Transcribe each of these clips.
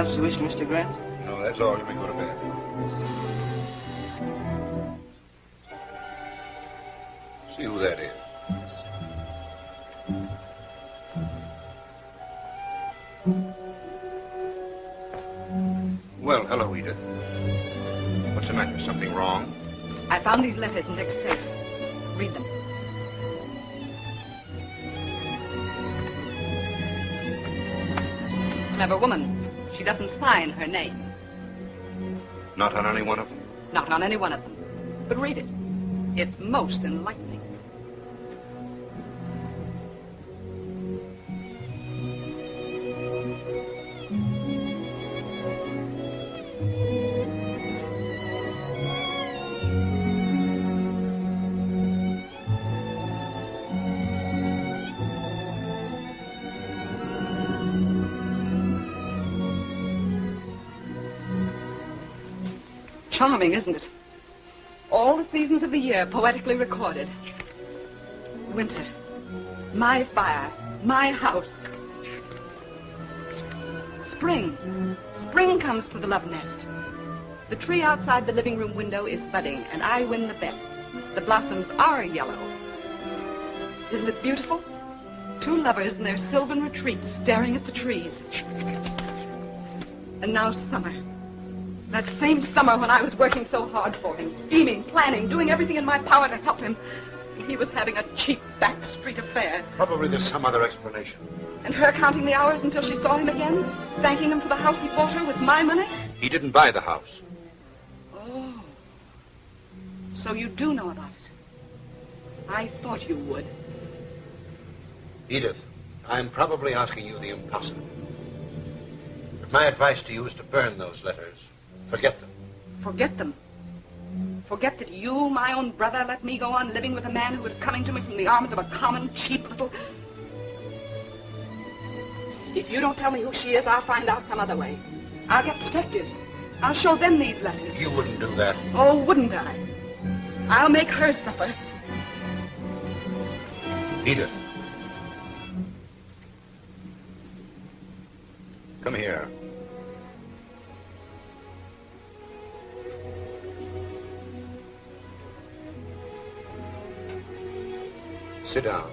else you wish, Mr. Grant? No, that's all. You may go to bed. See who that is. Well, hello, Edith. What's the matter? Something wrong? I found these letters in Dick's safe. Read them. Clever woman. She doesn't sign her name. Not on any one of them? Not on any one of them. But read it. It's most enlightening. Charming, isn't it? All the seasons of the year poetically recorded. Winter, my fire, my house. Spring, spring comes to the love nest. The tree outside the living room window is budding, and I win the bet. The blossoms are yellow. Isn't it beautiful? Two lovers in their sylvan retreat staring at the trees. And now summer. That same summer when I was working so hard for him, scheming, planning, doing everything in my power to help him. And he was having a cheap back street affair. Probably there's some other explanation. And her counting the hours until she saw him again, thanking him for the house he bought her with my money? He didn't buy the house. Oh. So you do know about it. I thought you would. Edith, I'm probably asking you the impossible. But my advice to you is to burn those letters. Forget them. Forget them? Forget that you, my own brother, let me go on living with a man who was coming to me from the arms of a common, cheap little... If you don't tell me who she is, I'll find out some other way. I'll get detectives. I'll show them these letters. You wouldn't do that. Oh, wouldn't I? I'll make her suffer. Edith. Come here. Sit down.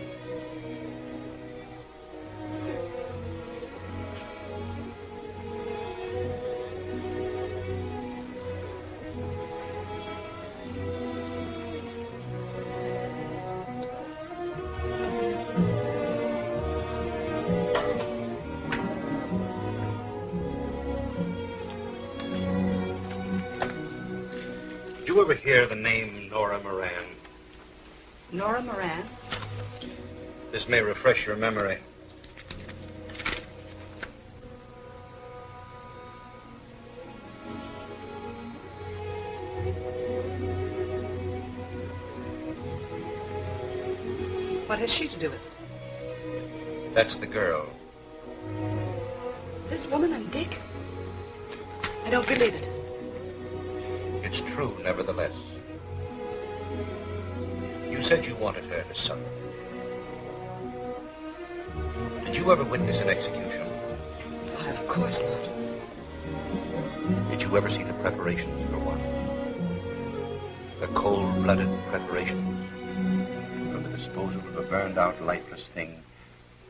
Did you ever hear the name Nora Moran? Nora Moran? This may refresh your memory. What has she to do with it? That's the girl. This woman and Dick? I don't believe it. It's true, nevertheless. You said you wanted her to suffer. Did you ever witness an execution? Why, of course not. Did you ever see the preparations for one? The cold-blooded preparations for the disposal of a burned-out, lifeless thing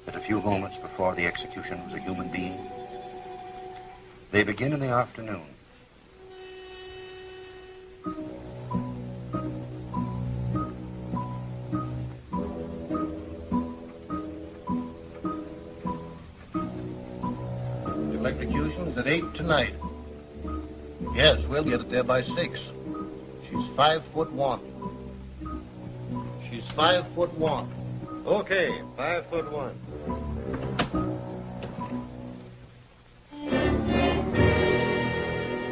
that a few moments before the execution was a human being? They begin in the afternoon. Electrocution's at 8 tonight. Yes, we'll get it there by 6. She's 5'1". She's 5'1". Okay, 5'1".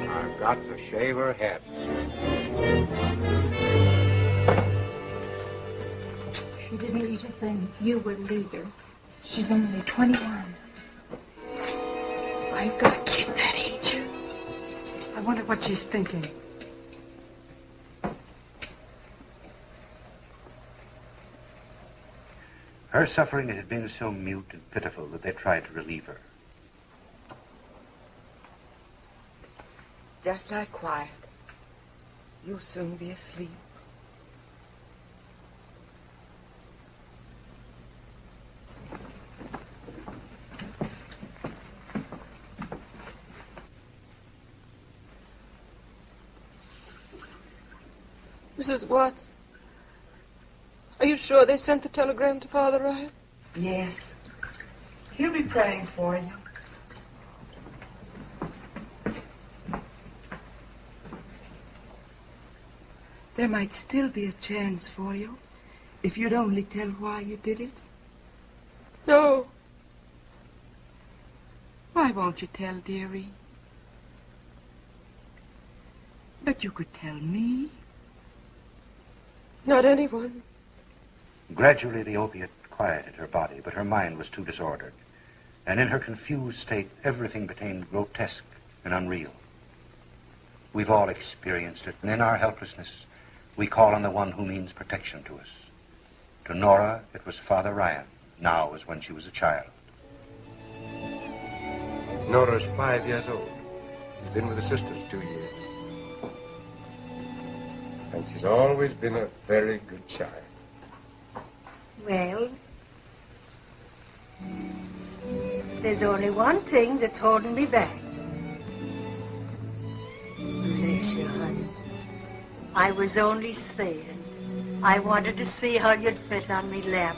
I've got to shave her head. She didn't eat a thing. You wouldn't either. She's only 21. I've got a kid that age. I wonder what she's thinking. Her suffering had been so mute and pitiful that they tried to relieve her. just like quiet. You'll soon be asleep. Mrs. Watts, are you sure they sent the telegram to Father Ryan? Yes. He'll be praying for you. There might still be a chance for you if you'd only tell why you did it. No. Why won't you tell, dearie? But you could tell me. Not anyone. Gradually, the opiate quieted her body, but her mind was too disordered. And in her confused state, everything became grotesque and unreal. We've all experienced it, and in our helplessness, we call on the one who means protection to us. To Nora, it was Father Ryan, now as when she was a child. Nora's 5 years old. She's been with the sisters 2 years. And she's always been a very good child. Well, there's only one thing that's holding me back. Bless you, honey. I was only saying, I wanted to see how you'd fit on me lap.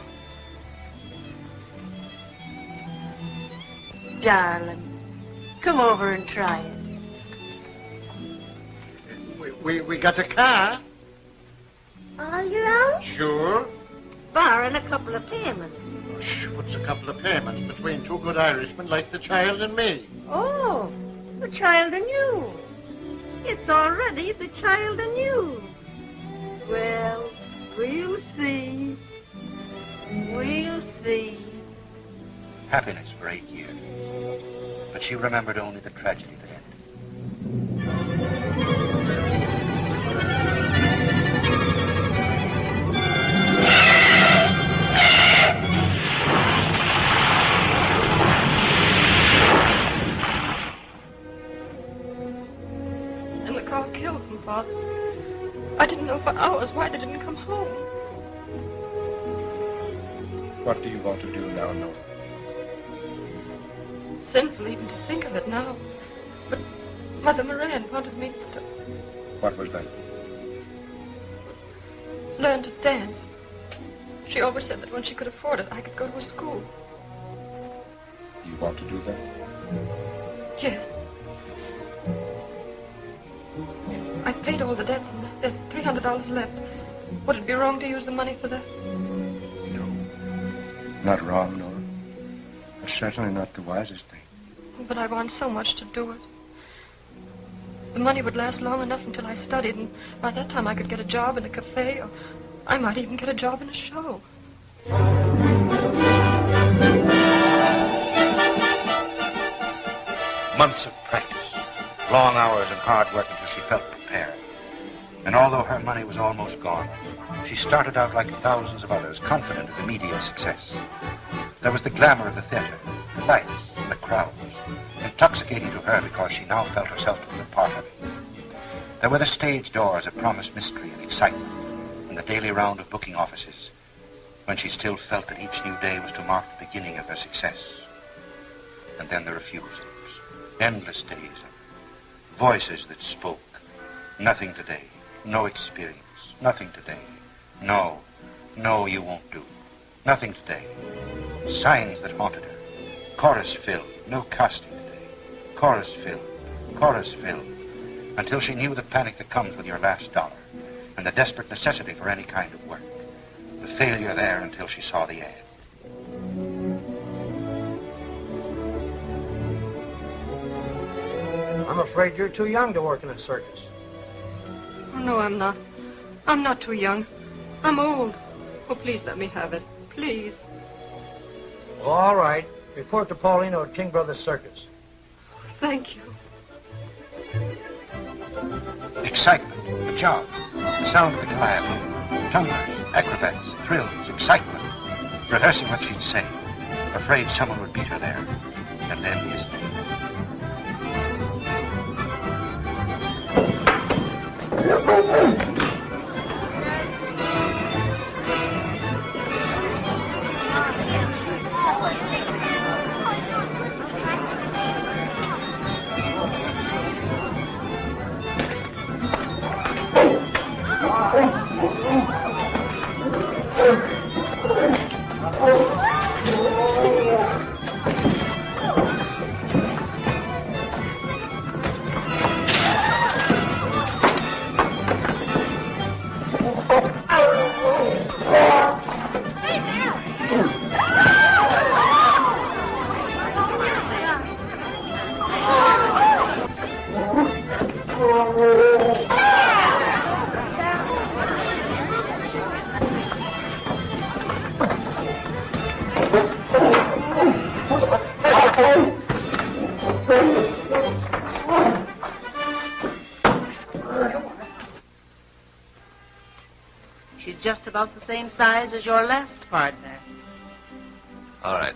Darling, come over and try it. We got a car. Are you out? Sure. Barring a couple of payments. What's a couple of payments between two good Irishmen like the child and me? Oh, the child and you. It's already the child and you. Well, we'll see. We'll see. Happiness for 8 years. But she remembered only the tragedy that ended. And the car killed him, Father. I didn't know for hours why they didn't come home. What do you want to do now, Nora? Sinful even to think of it now. But Mother Moran wanted me to What was that? learn to dance. She always said that when she could afford it, I could go to a school. You want to do that? Yes. I've paid all the debts, and there's $300 left. Would it be wrong to use the money for that? No. Not wrong, Nora. But certainly not the wisest thing. But I want so much to do it. The money would last long enough until I studied, and by that time I could get a job in a cafe, or I might even get a job in a show. Months of practice, long hours and hard work until she felt prepared. And although her money was almost gone, she started out like thousands of others, confident of immediate success. There was the glamour of the theater, the lights, and the crowds, intoxicating to her because she now felt herself to be a part of it. There were the stage doors that promised mystery and excitement, and the daily round of booking offices, when she still felt that each new day was to mark the beginning of her success. And then the refusals, endless days of voices that spoke. Nothing today, no experience, nothing today. No, you won't do. Nothing today. Signs that haunted her. Chorus filled, no casting today. Chorus filled, until she knew the panic that comes with your last dollar, and the desperate necessity for any kind of work. The failure there until she saw the ad. I'm afraid you're too young to work in a circus. Oh, no, I'm not. I'm not too young. I'm old. Oh, please let me have it. Please. All right. Report to Paulino at King Brothers Circus. Thank you. Excitement, a job, the sound of the calliope, tumblers, acrobats, thrills, excitement. Rehearsing what she'd say, afraid someone would beat her there, and then his name. She's just about the same size as your last partner. All right.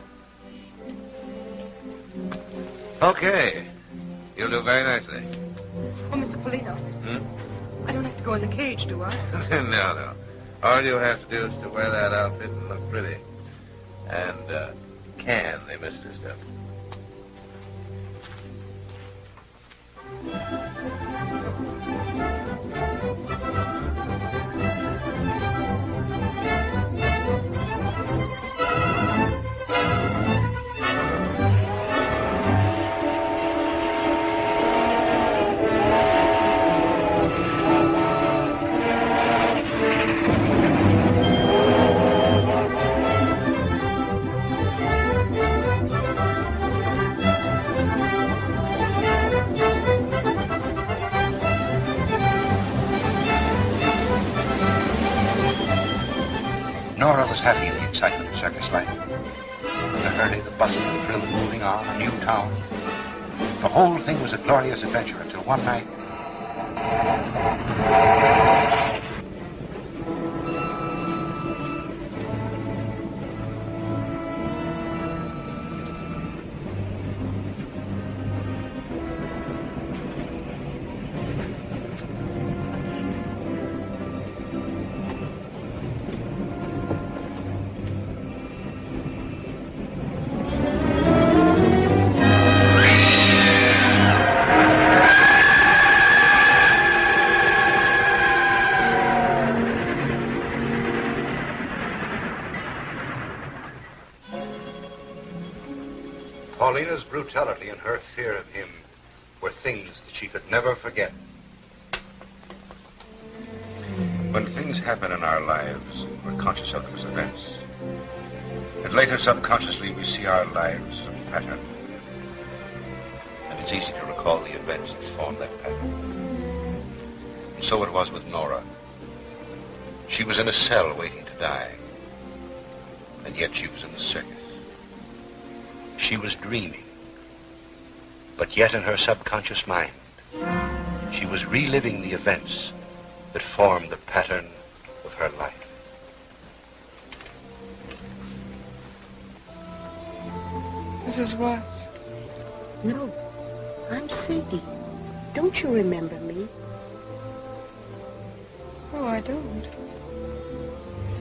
Okay. You'll do very nicely. Oh, Mr. Polino. I don't have to go in the cage, do I? No. All you have to do is to wear that outfit and look pretty. And, can they miss their stuff? Nora was happy in the excitement of circus life. The hurry, the bustle, the thrill of moving on, a new town. The whole thing was a glorious adventure until one night. Paulina's brutality and her fear of him were things that she could never forget. When things happen in our lives, we're conscious of them as events. And later, subconsciously, we see our lives as a pattern. And it's easy to recall the events that form that pattern. And so it was with Nora. She was in a cell waiting to die. And yet she was in the circus. She was dreaming, but yet in her subconscious mind, she was reliving the events that formed the pattern of her life. Mrs. Watts? No, I'm Sadie. Don't you remember me? Oh, I don't.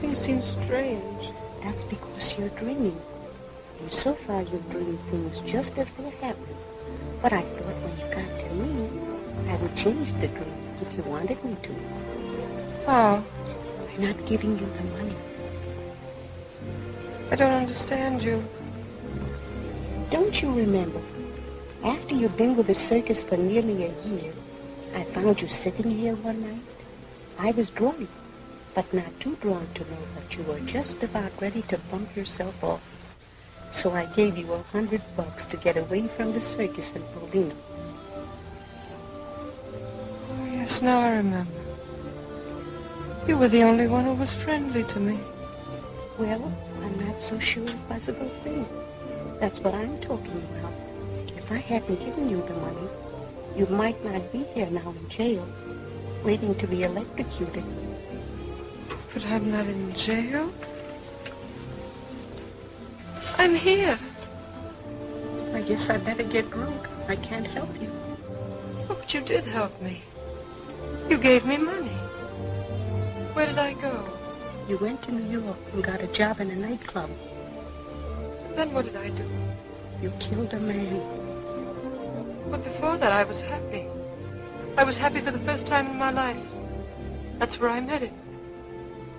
Things seem strange. That's because you're dreaming. And so far you've dreamed things just as they happened. But I thought when you got to me, I would change the dream if you wanted me to. Oh. By not giving you the money. I don't understand you. Don't you remember? After you've been with the circus for nearly a year, I found you sitting here one night. I was drawn, but not too drawn to know that you were just about ready to bump yourself off. So I gave you $100 to get away from the circus in Polino. Oh, yes, now I remember. You were the only one who was friendly to me. Well, I'm not so sure it was a good thing. That's what I'm talking about. If I hadn't given you the money, you might not be here now in jail, waiting to be electrocuted. But I'm not in jail. I'm here. I guess I better get drunk. I can't help you. Oh, but you did help me. You gave me money. Where did I go? You went to New York and got a job in a nightclub. Then what did I do? You killed a man. But before that, I was happy. I was happy for the first time in my life. That's where I met him.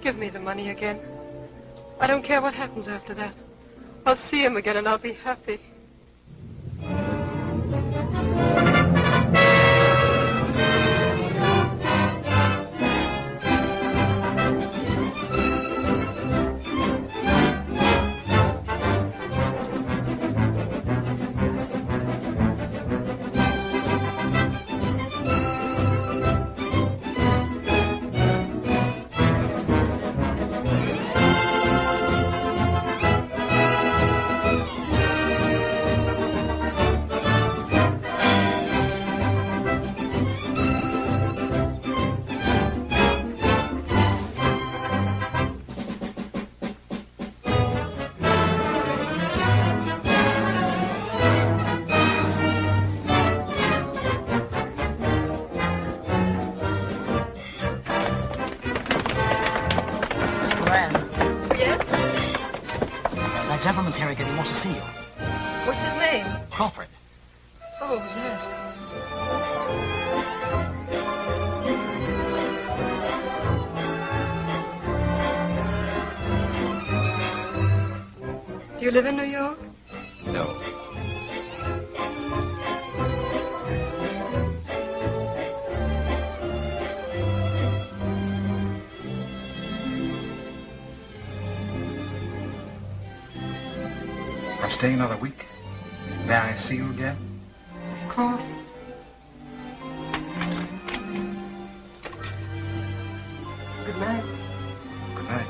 Give me the money again. I don't care what happens after that. I'll see him again and I'll be happy. Gentleman's here again. He wants to see you. What's his name? Crawford. Oh, yes. Do you live in New York? No. I'm staying another week. May I see you again? Of course. Good night. Good night.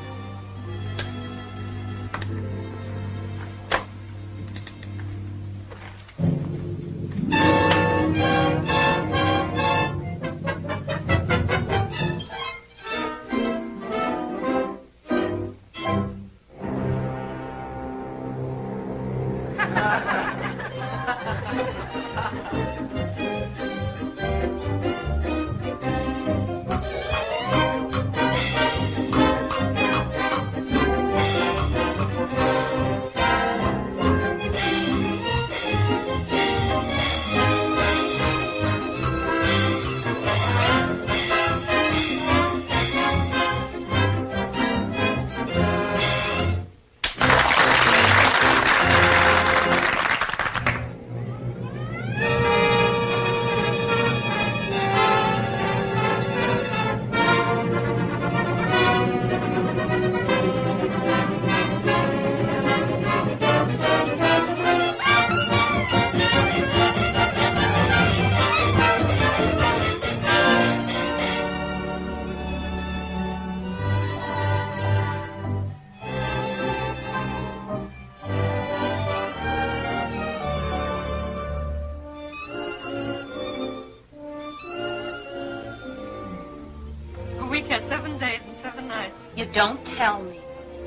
Don't tell me.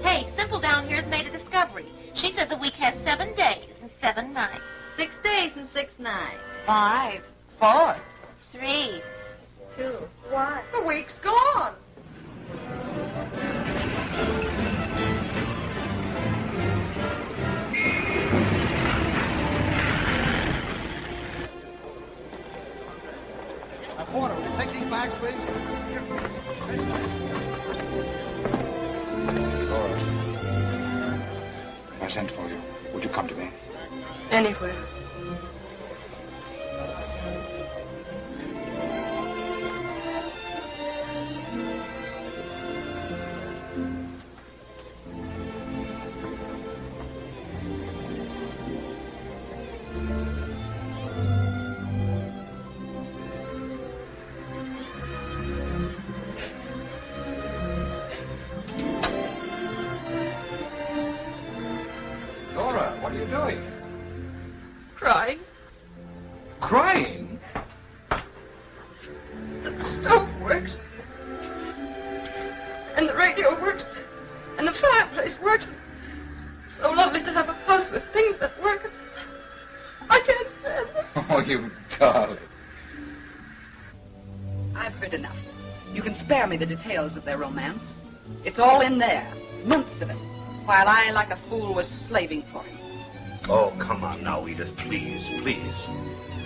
Hey, Simple down here has made a discovery. She says the week has 7 days and 7 nights. 6 days and 6 nights. 5, 4, 3, 2, 1. The week's gone. Porter, will you take these bags, please? Nora, if I sent for you, would you come to me? Anywhere. What are you doing? Crying. Crying? The stove works. And the radio works. And the fireplace works. It's so lovely to have a house with things that work. I can't stand it. Oh, you darling. I've heard enough. You can spare me the details of their romance. It's all in there, months of it, while I, like a fool, was slaving for him. Oh, come on now, Edith, please, please.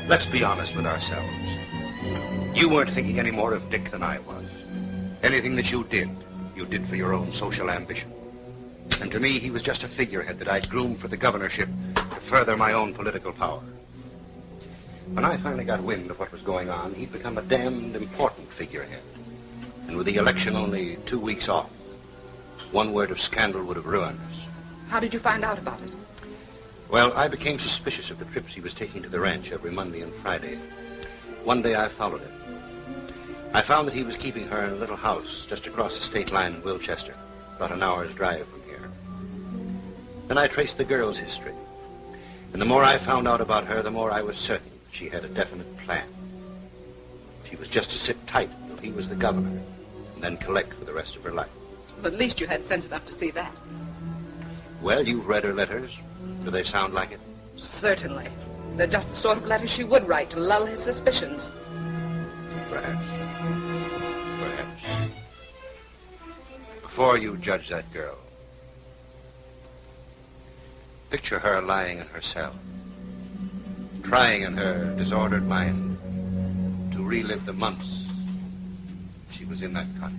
Let's be honest with ourselves. You weren't thinking any more of Dick than I was. Anything that you did for your own social ambition. And to me, he was just a figurehead that I'd groomed for the governorship to further my own political power. When I finally got wind of what was going on, he'd become a damned important figurehead. And with the election only 2 weeks off, one word of scandal would have ruined us. How did you find out about it? Well, I became suspicious of the trips he was taking to the ranch every Monday and Friday. One day I followed him. I found that he was keeping her in a little house just across the state line in Wilchester, about an hour's drive from here. Then I traced the girl's history. And the more I found out about her, the more I was certain she had a definite plan. She was just to sit tight until he was the governor, and then collect for the rest of her life. Well, at least you had sense enough to see that. Well, you've read her letters. Do they sound like it? Certainly. They're just the sort of letters she would write to lull his suspicions. Perhaps. Perhaps. Before you judge that girl, picture her lying in her cell, trying in her disordered mind to relive the months she was in that cottage.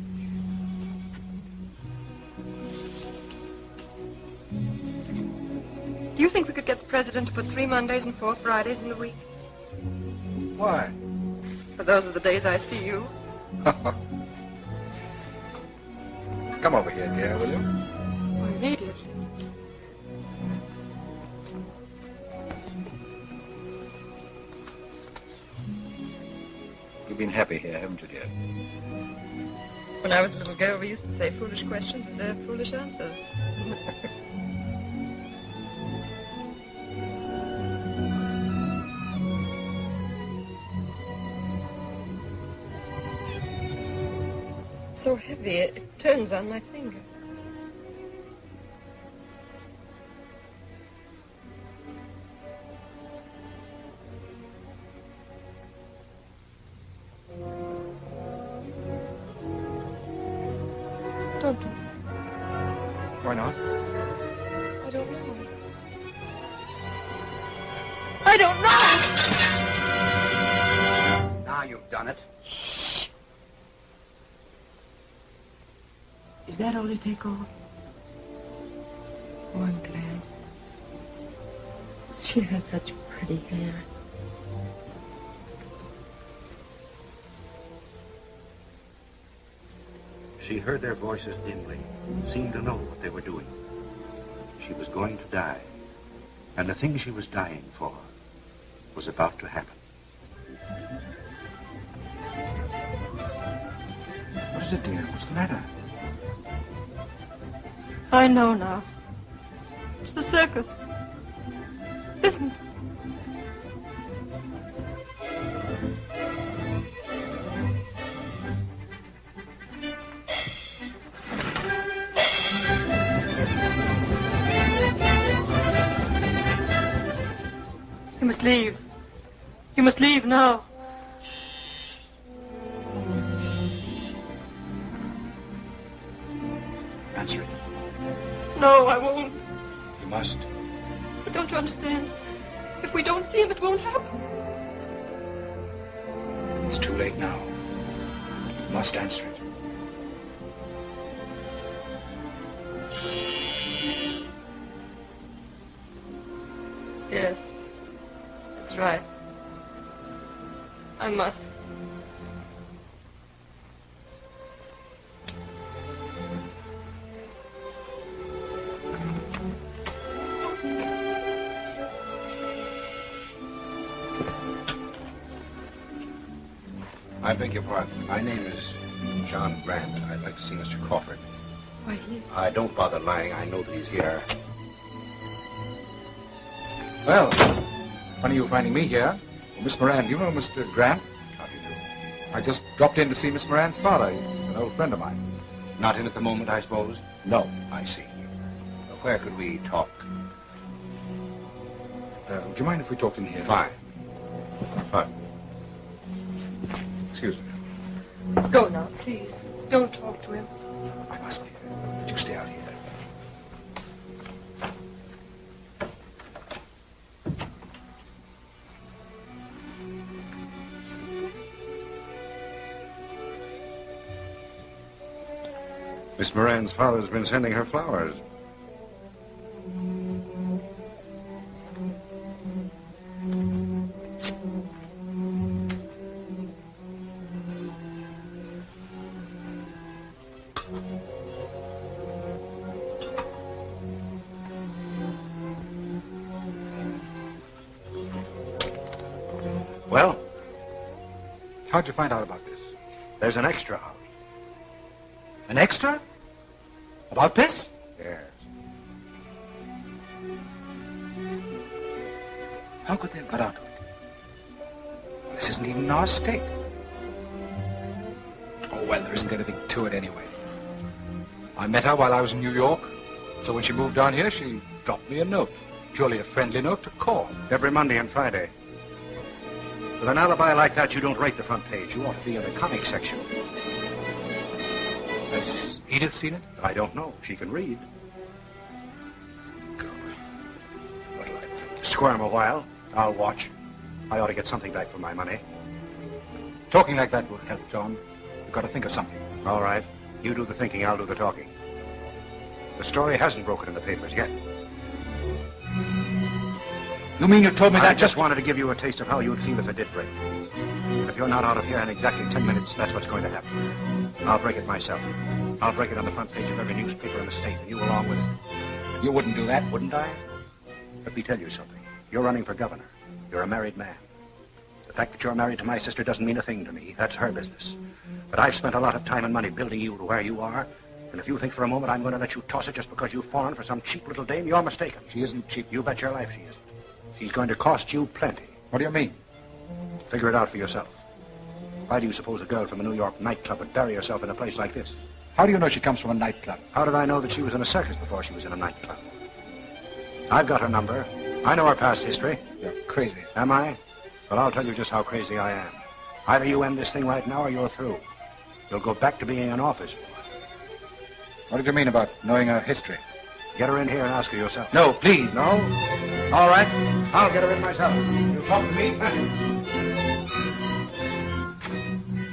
Do you think we could get the president to put 3 Mondays and 4 Fridays in the week? Why? For those are the days I see you. Come over here, dear, will you? Oh, immediately. You've been happy here, haven't you, dear? When I was a little girl, we used to say foolish questions deserve foolish answers. So heavy, it turns on my finger. Don't do it. Why not? I don't know. I don't know! Now you've done it. Is that all you take off? Oh, I'm glad. She has such pretty hair. She heard their voices dimly, seemed to know what they were doing. She was going to die, and the thing she was dying for was about to happen. What is it, dear? What's the matter? I know now. It's the circus. Listen. You must leave. You must leave now. Answer it. No, I won't. You must. But don't you understand? If we don't see him, it won't happen. It's too late now. You must answer it. Yes. That's right. I must. I beg your pardon. My name is John Grant. I'd like to see Mr. Crawford. Why, he's... Don't bother lying. I know that he's here. Well, funny you finding me here. Well, Miss Moran, do you know Mr. Grant? How do you do? I just dropped in to see Miss Moran's father. He's an old friend of mine. Not in at the moment, I suppose? No. I see. Where could we talk? Would you mind if we talked in here? Fine. Fine. Excuse me. Go now, please. Don't talk to him. I must, dear. But you stay out here. Miss Moran's father's been sending her flowers. Well? How'd you find out about this? There's an extra out. An extra? About this? Yes. How could they have got out of it? This isn't even in our state. Oh, well, there isn't anything to it anyway. I met her while I was in New York, so when she moved down here, she dropped me a note. Purely a friendly note to call. Every Monday and Friday. With an alibi like that, you don't rate the front page. You ought to be in the comic section. Has Edith seen it? I don't know. She can read. What'll I do? Squirm a while. I'll watch. I ought to get something back for my money. Talking like that will help, John. You've got to think of something. All right. You do the thinking, I'll do the talking. The story hasn't broken in the papers yet. You mean you told me that I just wanted to give you a taste of how you'd feel if it did break. And if you're not out of here in exactly 10 minutes, that's what's going to happen. I'll break it myself. I'll break it on the front page of every newspaper in the state, and you along with it. You wouldn't do that, Wouldn't I? Let me tell you something. You're running for governor. You're a married man. The fact that you're married to my sister doesn't mean a thing to me. That's her business. But I've spent a lot of time and money building you to where you are, and if you think for a moment I'm going to let you toss it just because you've fallen for some cheap little dame, you're mistaken. She isn't cheap. You bet your life she isn't. She's going to cost you plenty. What do you mean? Figure it out for yourself. Why do you suppose a girl from a New York nightclub would bury herself in a place like this? How do you know she comes from a nightclub? How did I know that she was in a circus before she was in a nightclub? I've got her number. I know her past history. You're crazy. Am I? Well, I'll tell you just how crazy I am. Either you end this thing right now or you're through. You'll go back to being an office boy. What did you mean about knowing her history? Get her in here and ask her yourself. No, please. No? All right. I'll get her in myself. You talk to me.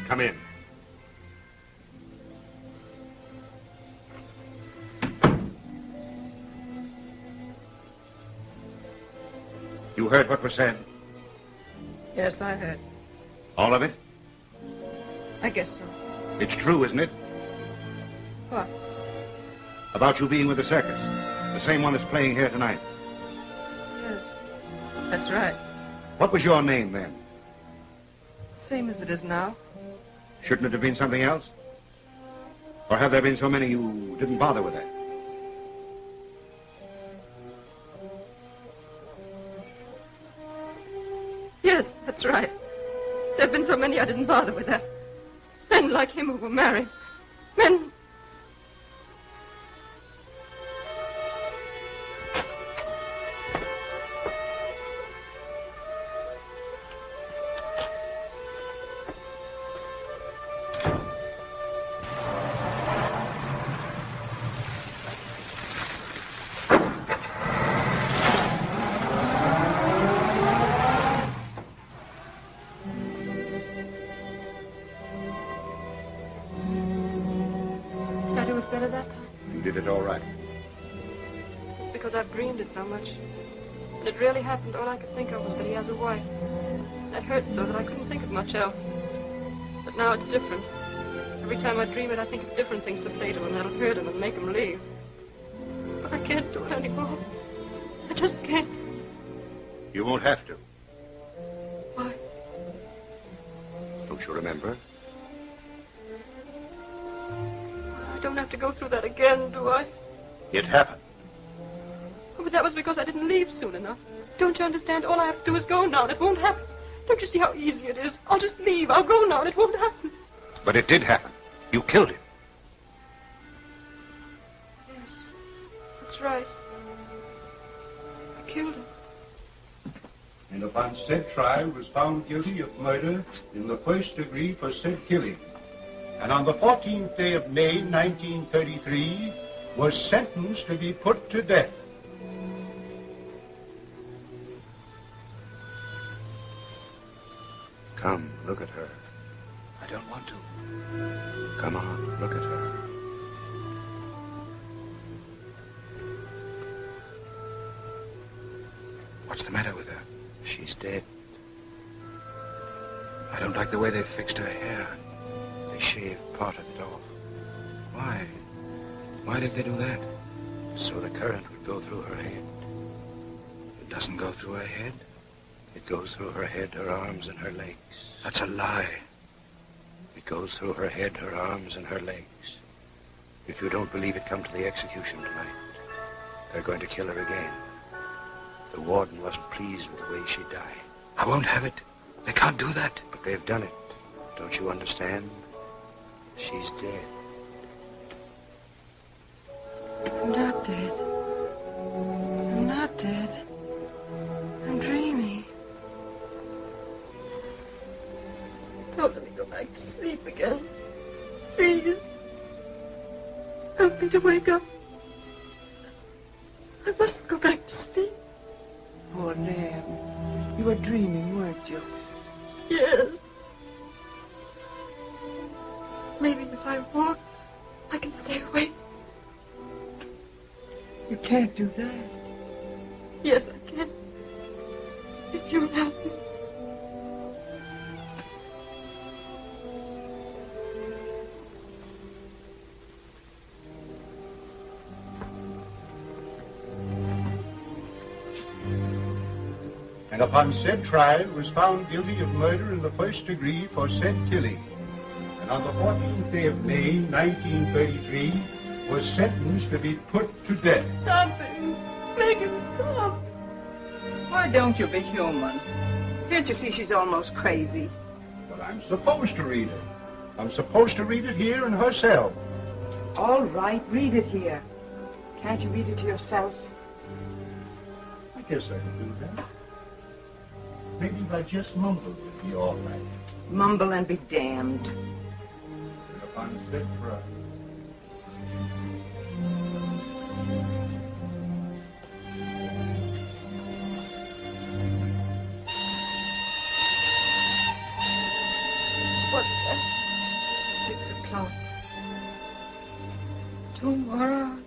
Come in. You heard what was said? Yes, I heard. All of it? I guess so. It's true, isn't it? What? About you being with the circus. The same one that's playing here tonight. Yes, that's right. What was your name then? Same as it is now. Shouldn't it have been something else? Or have there been so many you didn't bother with that? Yes, that's right. There have been so many I didn't bother with that. Men like him who were married. Men... I've dreamed it so much. When it really happened, all I could think of was that he has a wife. That hurt so that I couldn't think of much else. But now it's different. Every time I dream it, I think of different things to say to him that'll hurt him and make him leave. But I can't do it anymore. I just can't. You won't have to. Why? Don't you remember? I don't have to go through that again, do I? It happened. But that was because I didn't leave soon enough. Don't you understand? All I have to do is go now, and it won't happen. Don't you see how easy it is? I'll just leave. I'll go now, and it won't happen. But it did happen. You killed him. Yes, that's right. I killed him. And upon said trial was found guilty of murder in the first degree for said killing. and on the 14th day of May, 1933, was sentenced to be put to death. Come, look at her. I don't want to. Come on, look at her. What's the matter with her? She's dead. I don't like the way they fixed her hair. They shaved part of it off. Why? Why did they do that? So the current would go through her head. It doesn't go through her head? It goes through her head, her arms, and her legs. That's a lie. It goes through her head, her arms, and her legs. If you don't believe it, come to the execution tonight. They're going to kill her again. The warden wasn't pleased with the way she died. I won't have it. They can't do that. But they've done it. Don't you understand? She's dead. I'm not dead. I'm not dead. I'm dreaming. Don't let me go back to sleep again. Please. Help me to wake up. I mustn't go back to sleep. Poor lamb. You were dreaming, weren't you? Yes. Maybe if I walk, I can stay awake. You can't do that. Yes, I can. If you'll help me. And upon said trial was found guilty of murder in the first degree for said killing. And on the 14th day of May, 1933, was sentenced to be put to death. Stop him. Make him stop. Why don't you be human? Can't you see she's almost crazy? But I'm supposed to read it. I'm supposed to read it here in her cell. All right, read it here. Can't you read it to yourself? I guess I can do that. Maybe if I just mumble, it'll be all right. Mumble and be damned. And upon said trial. What's that? 6 o'clock. Tomorrow.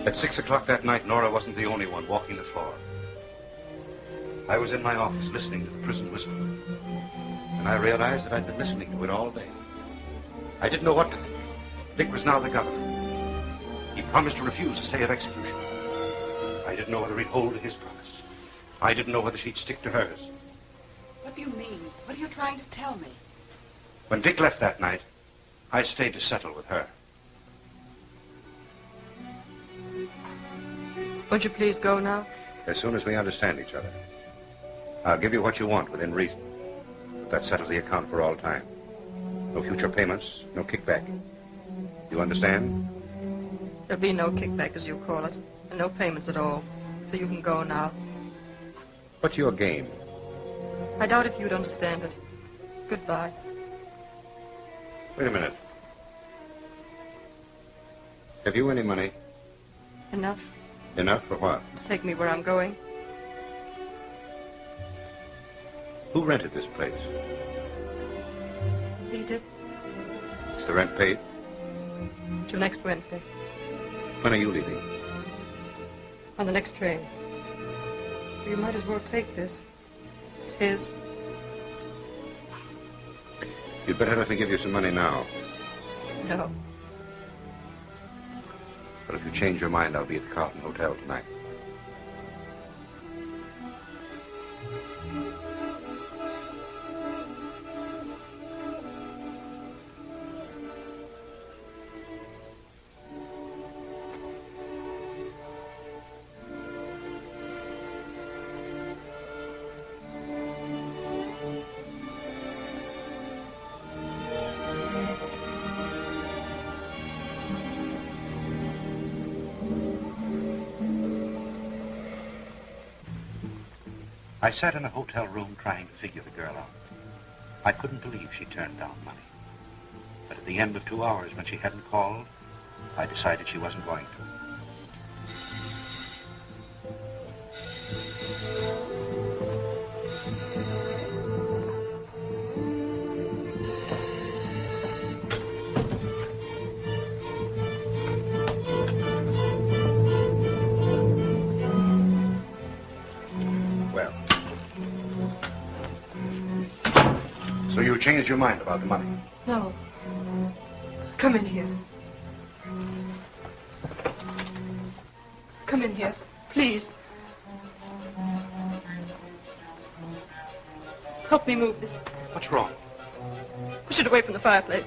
At 6 o'clock that night, Nora wasn't the only one walking the floor. I was in my office listening to the prison whistle. And I realized that I'd been listening to it all day. I didn't know what to think. Dick was now the governor. He promised to refuse a stay of execution. I didn't know whether he'd hold to his promise. I didn't know whether she'd stick to hers. What do you mean? What are you trying to tell me? When Dick left that night, I stayed to settle with her. Won't you please go now? As soon as we understand each other. I'll give you what you want within reason. But that settles the account for all time. No future payments, no kickback. You understand? There'll be no kickback, as you call it, and no payments at all. So you can go now. What's your game? I doubt if you'd understand it. Goodbye. Wait a minute. Have you any money? Enough Enough for what? to take me where I'm going. Who rented this place? He did. Is the rent paid? Till next Wednesday. When are you leaving? On the next train. You might as well take this. It's his. You'd better let me give you some money now. No. But if you change your mind, I'll be at the Carlton Hotel tonight. I sat in a hotel room trying to figure the girl out. I couldn't believe she turned down money. But at the end of 2 hours, when she hadn't called, I decided she wasn't going to. So you changed your mind about the money? No. Come in here. Come in here, please. Help me move this. What's wrong? Push it away from the fireplace.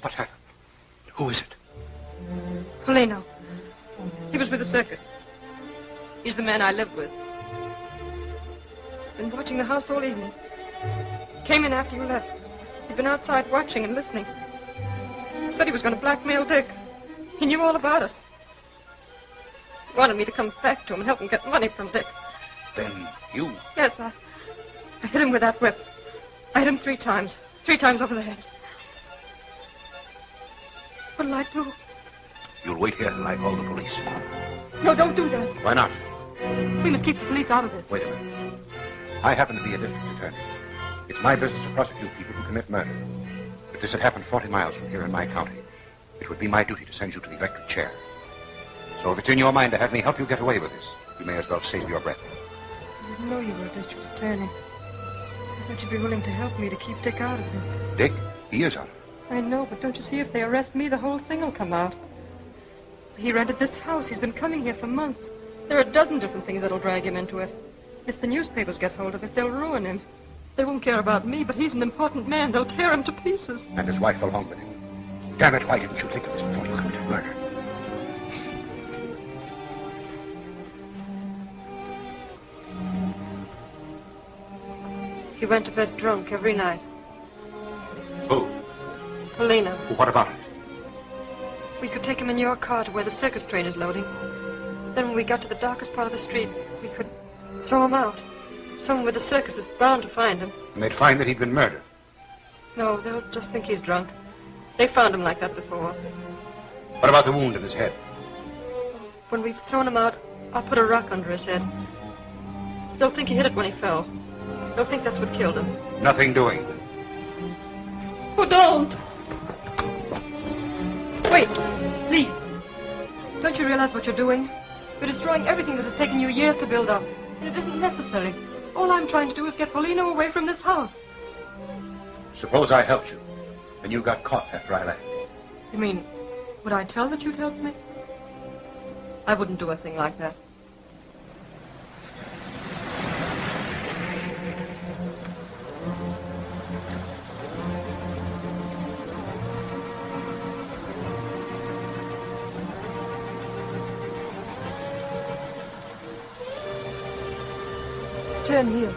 What happened? Who is it? Polino. He was with the circus. He's the man I lived with. Been watching the house all evening. Came in after you left. He'd been outside watching and listening. Said he was going to blackmail Dick. He knew all about us. He wanted me to come back to him and help him get money from Dick. Then you... Yes, I hit him with that whip. I hit him 3 times. 3 times over the head. What'll I do? You'll wait here till I call the police. No, don't do that. Why not? We must keep the police out of this. Wait a minute. I happen to be a district attorney. It's my business to prosecute people who commit murder. If this had happened 40 miles from here in my county, it would be my duty to send you to the electric chair. So if it's in your mind to have me help you get away with this, you may as well save your breath. I didn't know you were a district attorney. I thought you'd be willing to help me to keep Dick out of this. Dick? He is out. I know, but don't you see, if they arrest me, the whole thing will come out. He rented this house. He's been coming here for months. There are a dozen different things that'll drag him into it. If the newspapers get hold of it, they'll ruin him. They won't care about me, but he's an important man. They'll tear him to pieces. And his wife along with him. Damn it, why didn't you think of this before you committed murder? He went to bed drunk every night. Who? Polino. What about it? We could take him in your car to where the circus train is loading. Then when we got to the darkest part of the street, we could throw him out. Someone with the circus is bound to find him. And they'd find that he'd been murdered. No, they'll just think he's drunk. They found him like that before. What about the wound in his head? When we've thrown him out, I'll put a rock under his head. They'll think he hit it when he fell. They'll think that's what killed him. Nothing doing. Oh, don't! Wait, please. Don't you realize what you're doing? You're destroying everything that has taken you years to build up. And it isn't necessary. All I'm trying to do is get Polino away from this house. Suppose I helped you, and you got caught after I left. You mean, would I tell that you'd help me? I wouldn't do a thing like that. Turn here.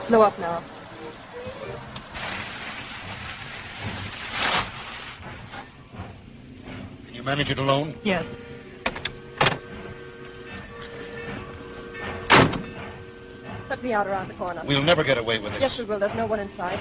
Slow up now. Can you manage it alone? Yes. Let me out around the corner. We'll never get away with this. Yes, we will. There's no one inside.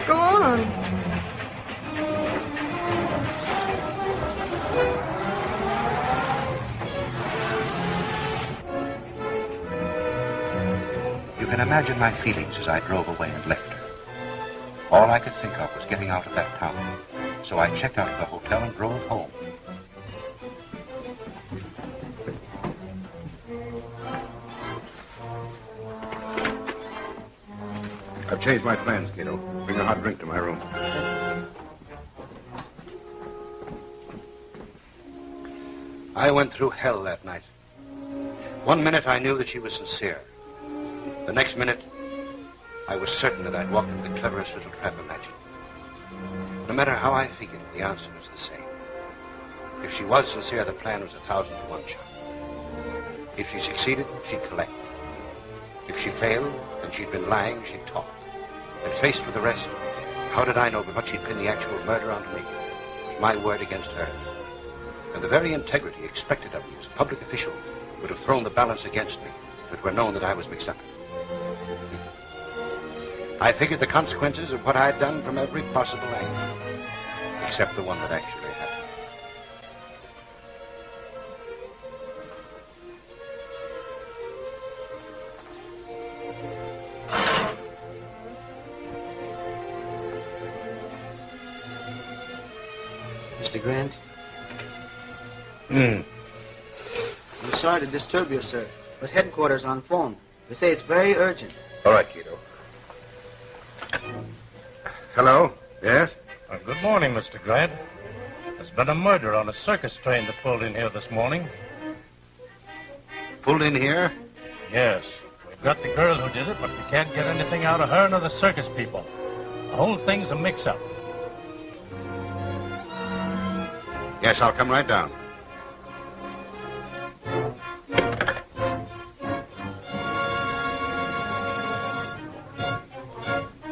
Go on. You can imagine my feelings as I drove away and left her. All I could think of was getting out of that town. So I checked out of the hotel and drove home. I've changed my plans, Cato. Bring a hot drink to my room. I went through hell that night. One minute I knew that she was sincere. The next minute, I was certain that I'd walked into the cleverest little trap imagined. No matter how I figured, the answer was the same. If she was sincere, the plan was 1,000 to 1 shot. If she succeeded, she'd collect. If she failed, and she'd been lying, she'd talk. And faced with the rest, how did I know but what she'd pin the actual murder onto me? It was my word against hers. And the very integrity expected of me as a public official would have thrown the balance against me if it were known that I was mixed up in it. I figured the consequences of what I'd done from every possible angle, except the one that actually happened. Mr. Grant? Hmm. I'm sorry to disturb you, sir, but headquarters on phone. They say it's very urgent. All right, Cato. Hello? Yes? Good morning, Mr. Grant. There's been a murder on a circus train that pulled in here this morning. Pulled in here? Yes. We've got the girl who did it, but we can't get anything out of her nor the circus people. The whole thing's a mix-up. Yes, I'll come right down.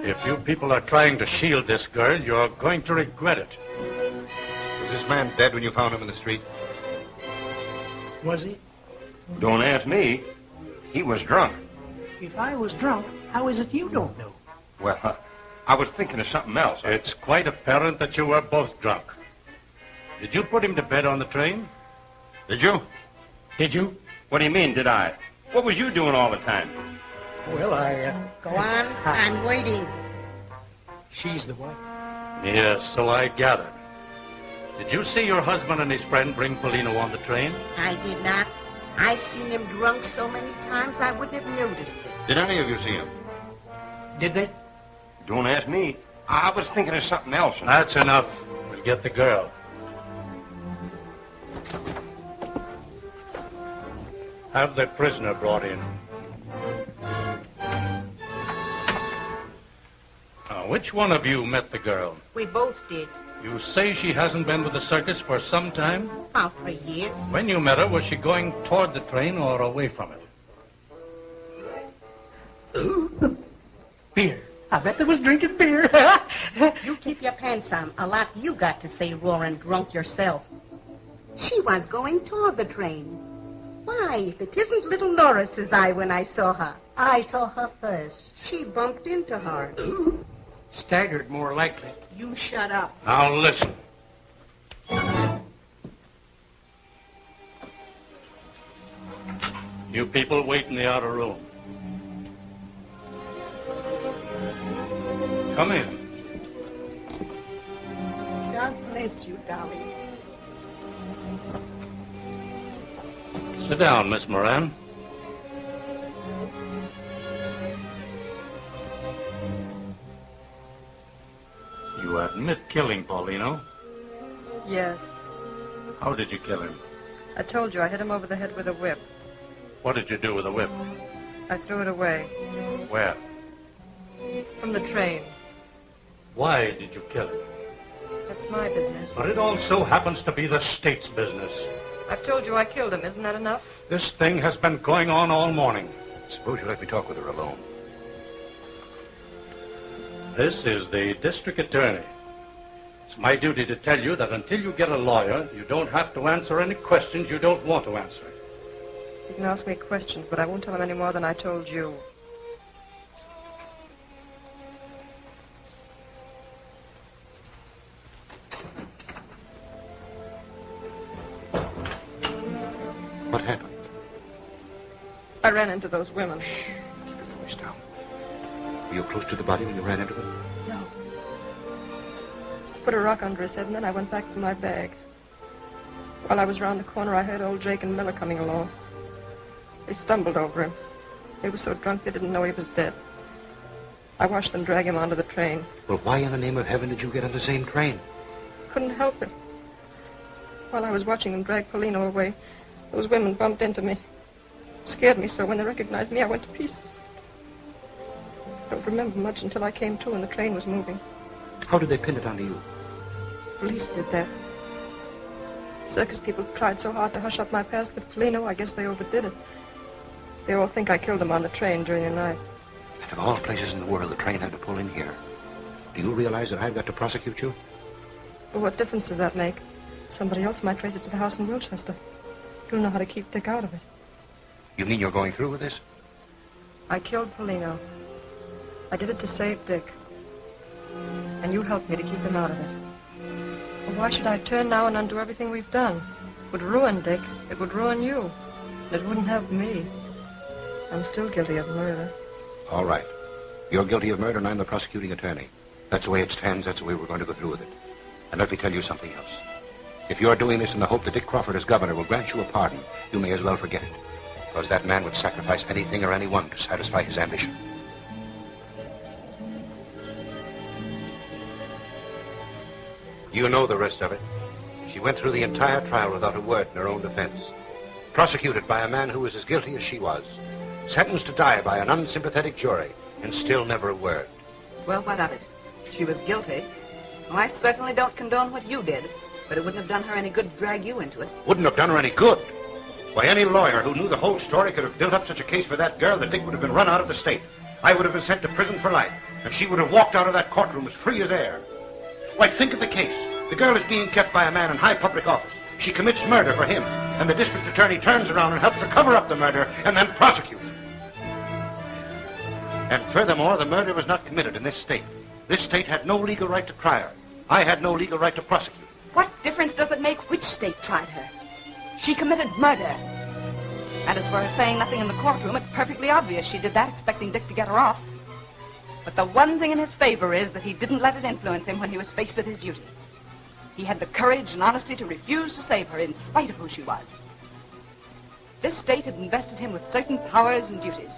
If you people are trying to shield this girl, you're going to regret it. Was this man dead when you found him in the street? Was he? Don't ask me. He was drunk. If I was drunk, how is it you don't know? Well, I was thinking of something else. It's quite apparent that you were both drunk. Did you put him to bed on the train? Did you? Did you? What do you mean, did I? What was you doing all the time? Well, Go on. I'm waiting. She's the one. Yes, so I gathered. Did you see your husband and his friend bring Polino on the train? I did not. I've seen him drunk so many times I wouldn't have noticed it. Did any of you see him? Did they? Don't ask me. I was thinking of something else. That's enough. We'll get the girl. Have the prisoner brought in. Now, which one of you met the girl? We both did. You say she hasn't been with the circus for some time? About 3 years. When you met her, was she going toward the train or away from it? Beer. I bet they was drinking beer. You keep your pants on. A lot you got to say, roaring drunk yourself. She was going toward the train. Why, if it isn't little Nora, says I when I saw her. I saw her first. She bumped into her. Staggered, more likely. You shut up. Now listen. You people wait in the outer room. Come in. God bless you, darling. Sit down, Miss Moran. You admit killing Paulino. Yes. How did you kill him? I told you I hit him over the head with a whip. What did you do with the whip? I threw it away. Where? From the train. Why did you kill him? That's my business. But it also happens to be the state's business. I've told you I killed him. Isn't that enough? This thing has been going on all morning. Suppose you let me talk with her alone. This is the district attorney. It's my duty to tell you that until you get a lawyer, you don't have to answer any questions you don't want to answer. You can ask me questions, but I won't tell him any more than I told you. What happened? I ran into those women. Keep your voice down. Were you close to the body when you ran into them? No. put a rock under his head, and then I went back for my bag. While I was round the corner, I heard old Jake and Miller coming along. They stumbled over him. They were so drunk they didn't know he was dead. I watched them drag him onto the train. Well, why in the name of heaven did you get on the same train? Couldn't help it. While I was watching them drag Polino away, those women bumped into me. It scared me so when they recognized me, I went to pieces. I don't remember much until I came to and the train was moving. How did they pin it onto you? Police did that. Circus people tried so hard to hush up my past with Polino, I guess they overdid it. They all think I killed him on the train during the night. And of all places in the world, the train had to pull in here. Do you realize that I've got to prosecute you? Well, what difference does that make? Somebody else might trace it to the house in Wilchester. You'll know how to keep Dick out of it. You mean you're going through with this? I killed Polino. I did it to save Dick. And you helped me to keep him out of it. Well, why should I turn now and undo everything we've done? It would ruin Dick. It would ruin you. And it wouldn't help me. I'm still guilty of murder. All right. You're guilty of murder and I'm the prosecuting attorney. That's the way it stands. That's the way we're going to go through with it. And let me tell you something else. If you're doing this in the hope that Dick Crawford as governor will grant you a pardon, you may as well forget it. Because that man would sacrifice anything or anyone to satisfy his ambition. You know the rest of it. She went through the entire trial without a word in her own defense. Prosecuted by a man who was as guilty as she was. Sentenced to die by an unsympathetic jury. And still never a word. Well, what of it? She was guilty. Well, I certainly don't condone what you did. But it wouldn't have done her any good to drag you into it. Wouldn't have done her any good. Why, any lawyer who knew the whole story could have built up such a case for that girl that Dick would have been run out of the state. I would have been sent to prison for life. And she would have walked out of that courtroom as free as air. Why, think of the case. The girl is being kept by a man in high public office. She commits murder for him. And the district attorney turns around and helps her cover up the murder and then prosecutes her. And furthermore, the murder was not committed in this state. This state had no legal right to try her. I had no legal right to prosecute. What difference does it make which state tried her? She committed murder. And as for her saying nothing in the courtroom, it's perfectly obvious she did that expecting Dick to get her off. But the one thing in his favor is that he didn't let it influence him when he was faced with his duty. He had the courage and honesty to refuse to save her in spite of who she was. This state had invested him with certain powers and duties.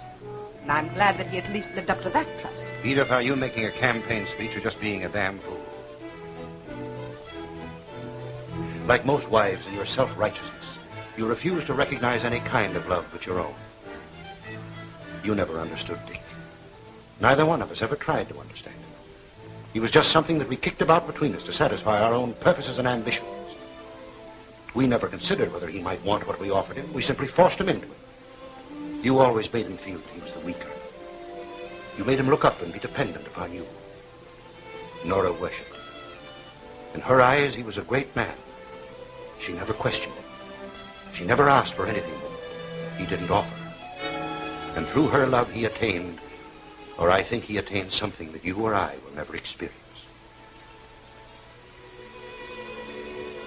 And I'm glad that he at least lived up to that trust. Edith, are you making a campaign speech or just being a damn fool? Like most wives in your self-righteousness, you refuse to recognize any kind of love but your own. You never understood Dick. Neither one of us ever tried to understand him. He was just something that we kicked about between us to satisfy our own purposes and ambitions. We never considered whether he might want what we offered him. We simply forced him into it. You always made him feel that he was the weaker. You made him look up and be dependent upon you. Nora worshipped him. In her eyes, he was a great man. She never questioned him. She never asked for anything he didn't offer. And through her love, he attained, or I think he attained something that you or I will never experience.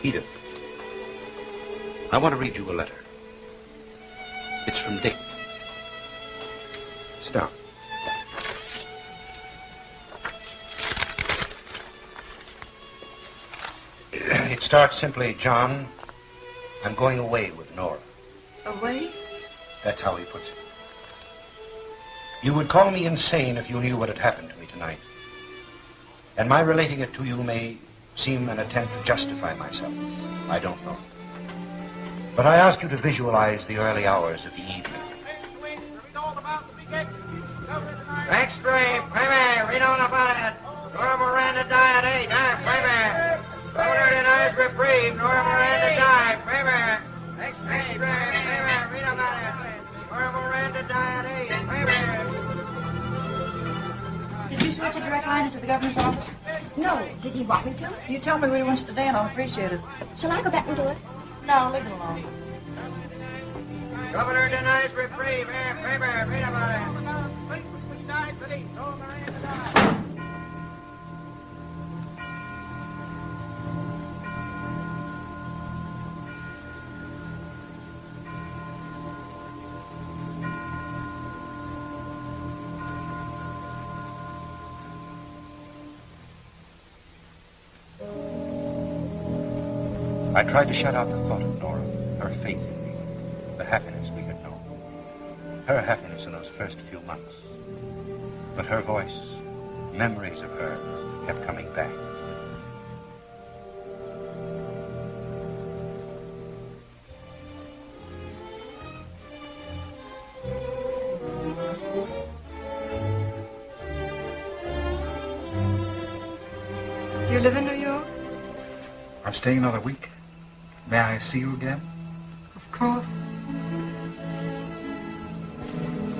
Edith, I want to read you a letter. It's from Dick. Sit down. It starts simply, John, I'm going away with Nora. Away? That's how he puts it. You would call me insane if you knew what had happened to me tonight. And my relating it to you may seem an attempt to justify myself. I don't know. But I ask you to visualize the early hours of the evening. Extreme, Premier, read all about it. Nora Moran died at 8, Premier. Governor denies reprieve, Nora Moran died, Premier. Extreme, Premier, read about it. Nora Moran died at 8, Premier. Did you switch a direct line into the governor's office? No. Did he want me to? You tell me where he wants to stay and I'll appreciate it. Shall I go back and do it? No, leave it alone. Governor denies reprieve, Premier, read about it. I tried to shut out the thought of Nora, her faith in me, the happiness we had known. Her happiness in those first few months. But her voice, memories of her, kept coming back. You live in New York? I'm staying another week. May I see you again? Of course.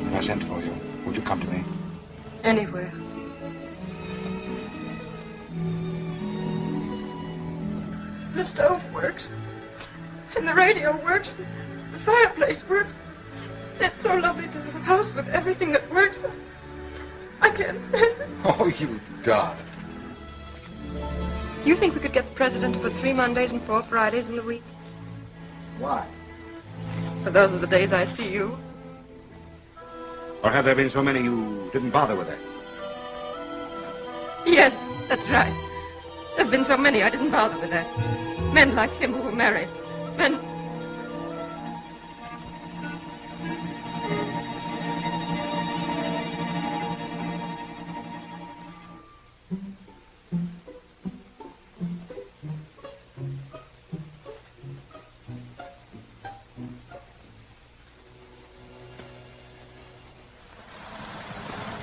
If I sent for you, would you come to me? Anywhere. The stove works. And the radio works. The fireplace works. It's so lovely to have a house with everything that works. I can't stand it. Oh, you darling. You think we could get the president to put 3 Mondays and 4 Fridays in the week? Why? For those are the days I see you. Or have there been so many you didn't bother with that? Yes, that's right. There've been so many I didn't bother with that. Men like him who were married. Men...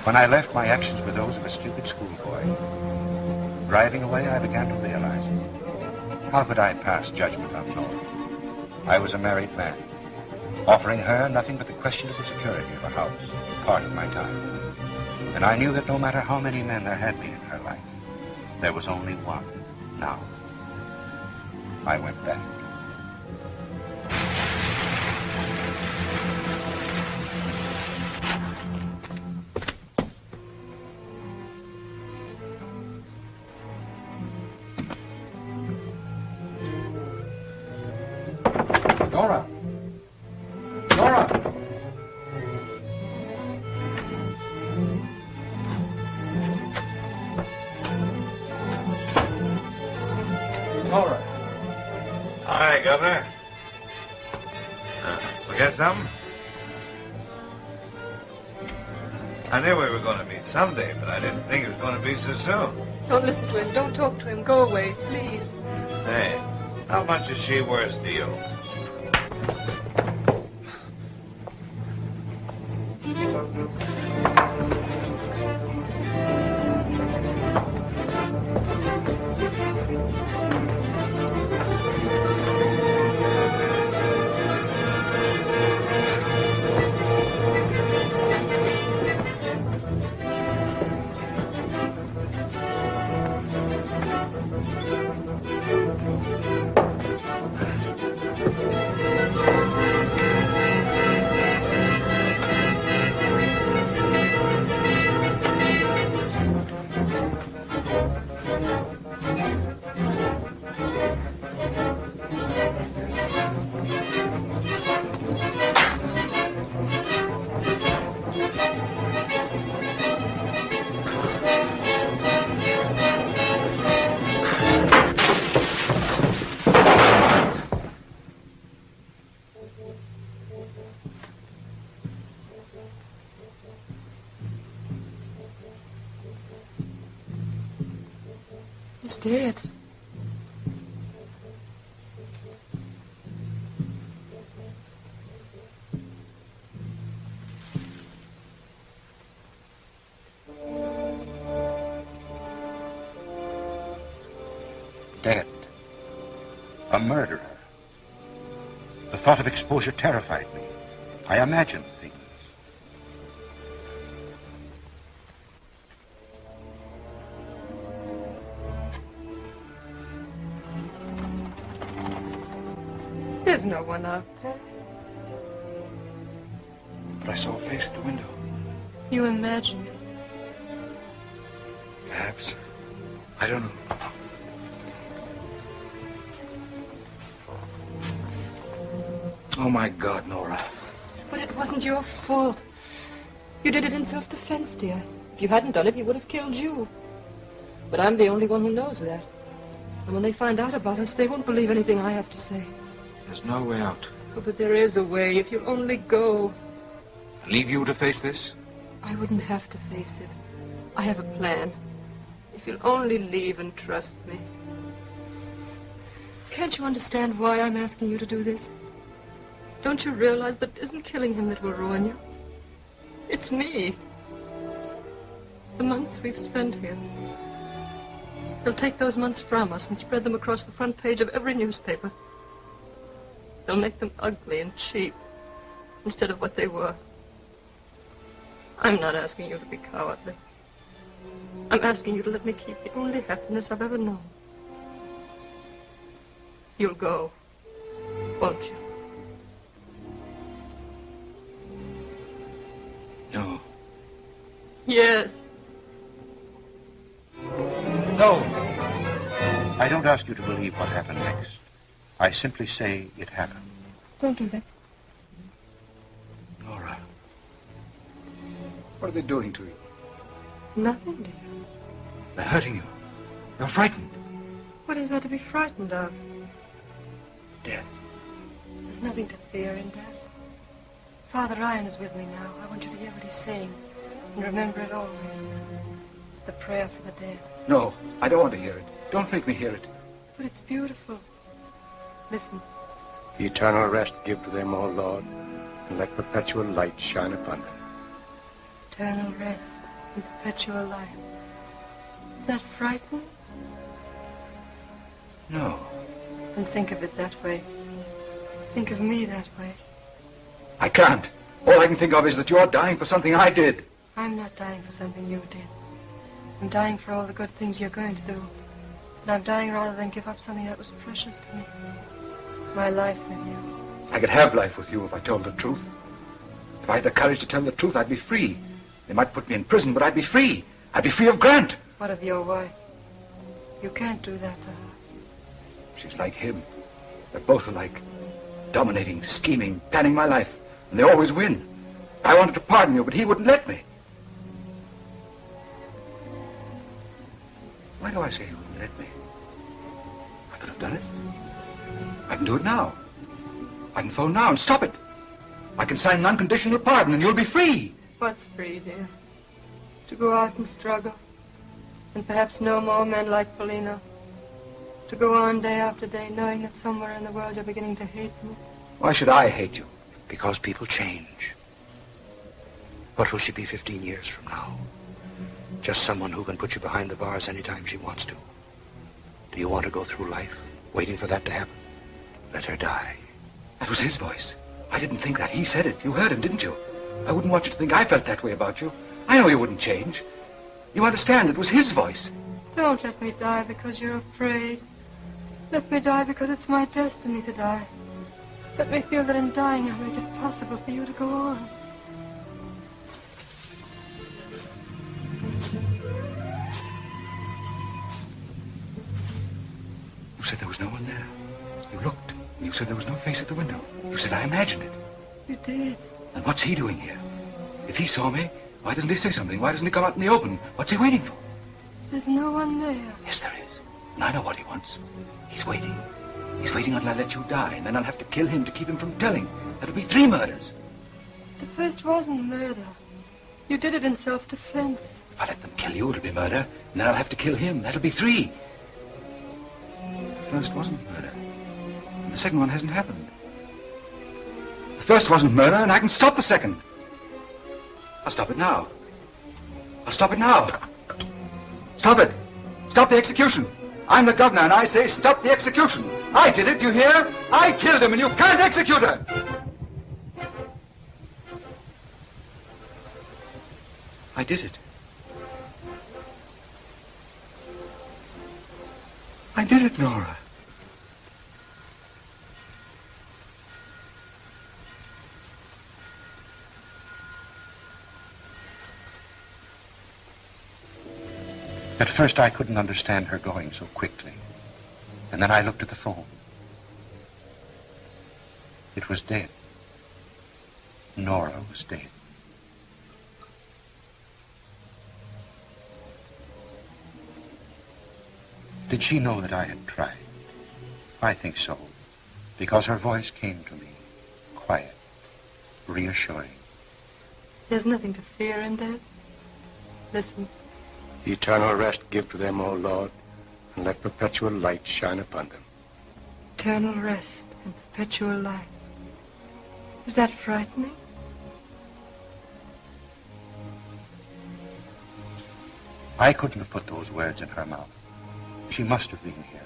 When I left, my actions were those of a stupid schoolboy. Driving away, I began to realize how could I pass judgment on Nora? I was a married man, offering her nothing but the questionable security of a house, part of my time. And I knew that no matter how many men there had been in her life, there was only one now. I went back. Nora! Nora! Nora! Hi, Governor. Forget something? I knew we were going to meet someday, but I didn't think it was going to be so soon. Don't listen to him. Don't talk to him. Go away, please. Hey, how much is she worth to you? He's dead. Dead. A murderer. The thought of exposure terrified me. I imagined things. There's no one out there. But I saw a face at the window. You imagine it. Perhaps. I don't know. Oh, my God, Nora. But it wasn't your fault. You did it in self-defense, dear. If you hadn't done it, he would have killed you. But I'm the only one who knows that. And when they find out about us, they won't believe anything I have to say. There's no way out. Oh, but there is a way, if you'll only go. Leave you to face this? I wouldn't have to face it. I have a plan. If you'll only leave and trust me. Can't you understand why I'm asking you to do this? Don't you realize that it isn't killing him that will ruin you? It's me. The months we've spent here. They'll take those months from us and spread them across the front page of every newspaper. They'll make them ugly and cheap instead of what they were. I'm not asking you to be cowardly. I'm asking you to let me keep the only happiness I've ever known. You'll go, won't you? No. Yes. No. I don't ask you to believe what happened next. I simply say it happened. Don't do that. Nora. What are they doing to you? Nothing, dear. They're hurting you. You're frightened. What is there to be frightened of? Death. There's nothing to fear in death. Father Ryan is with me now. I want you to hear what he's saying. And remember it always. It's the prayer for the dead. No, I don't want to hear it. Don't make me hear it. But it's beautiful. Listen. Eternal rest give to them, O Lord, and let perpetual light shine upon them. Eternal rest and perpetual life. Is that frightening? No. Then think of it that way. Think of me that way. I can't. All I can think of is that you're dying for something I did. I'm not dying for something you did. I'm dying for all the good things you're going to do. And I'm dying rather than give up something that was precious to me. My life with you. I could have life with you if I told the truth. If I had the courage to tell the truth, I'd be free. They might put me in prison, but I'd be free. I'd be free of Grant. What of your wife? You can't do that to her. She's like him. They're both alike. Dominating, scheming, planning my life. And they always win. I wanted to pardon you, but he wouldn't let me. Why do I say he wouldn't let me? I could have done it. I can do it now. I can phone now and stop it. I can sign an unconditional pardon and you'll be free. What's free, dear? To go out and struggle. And perhaps no more men like Polino. To go on day after day knowing that somewhere in the world you're beginning to hate me. Why should I hate you? Because people change. What will she be 15 years from now? Just someone who can put you behind the bars anytime she wants to. Do you want to go through life waiting for that to happen? Let her die. That was his voice. I didn't think that. He said it. You heard him, didn't you? I wouldn't want you to think I felt that way about you. I know you wouldn't change. You understand, it was his voice. Don't let me die because you're afraid. Let me die because it's my destiny to die. Let me feel that in dying I'll make it possible for you to go on. You said there was no one there. You looked, and you said there was no face at the window. You said I imagined it. You did. And what's he doing here? If he saw me, why doesn't he say something? Why doesn't he come out in the open? What's he waiting for? There's no one there. Yes, there is. And I know what he wants. He's waiting. He's waiting until I let you die, and then I'll have to kill him to keep him from telling. That'll be 3 murders. The first wasn't murder. You did it in self-defense. If I let them kill you, it'll be murder, and then I'll have to kill him. That'll be 3. The first wasn't murder. And the second one hasn't happened. The first wasn't murder, and I can stop the second. I'll stop it now. I'll stop it now. Stop it. Stop the execution. I'm the governor, and I say stop the execution. I did it, you hear? I killed him, and you can't execute her. I did it. I did it, Nora. At first, I couldn't understand her going so quickly. And then I looked at the phone. It was dead. Nora was dead. Did she know that I had tried? I think so, because her voice came to me, quiet, reassuring. There's nothing to fear in death. Listen. Eternal rest give to them, O Lord, and let perpetual light shine upon them. Eternal rest and perpetual life. Is that frightening? I couldn't have put those words in her mouth. She must have been here.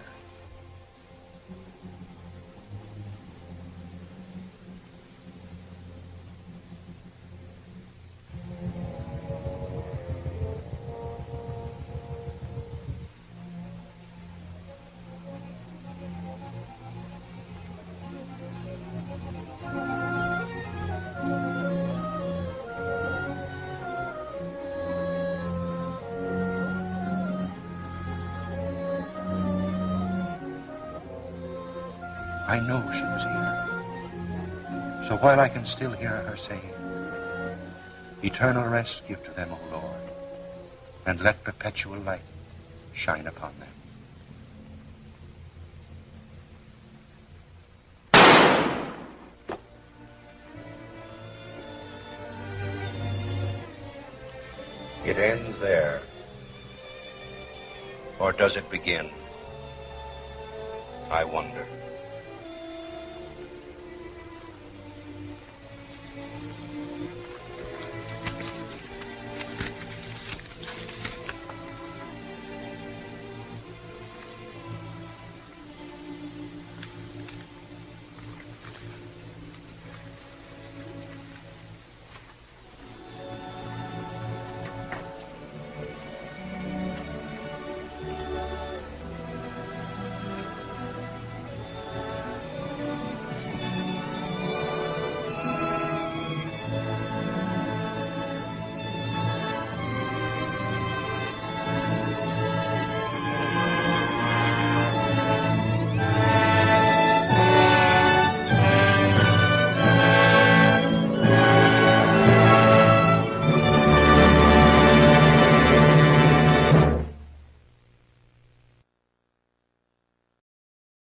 I know she was here. So while I can still hear her saying, eternal rest give to them, O Lord, and let perpetual light shine upon them. It ends there. Or does it begin? I wonder.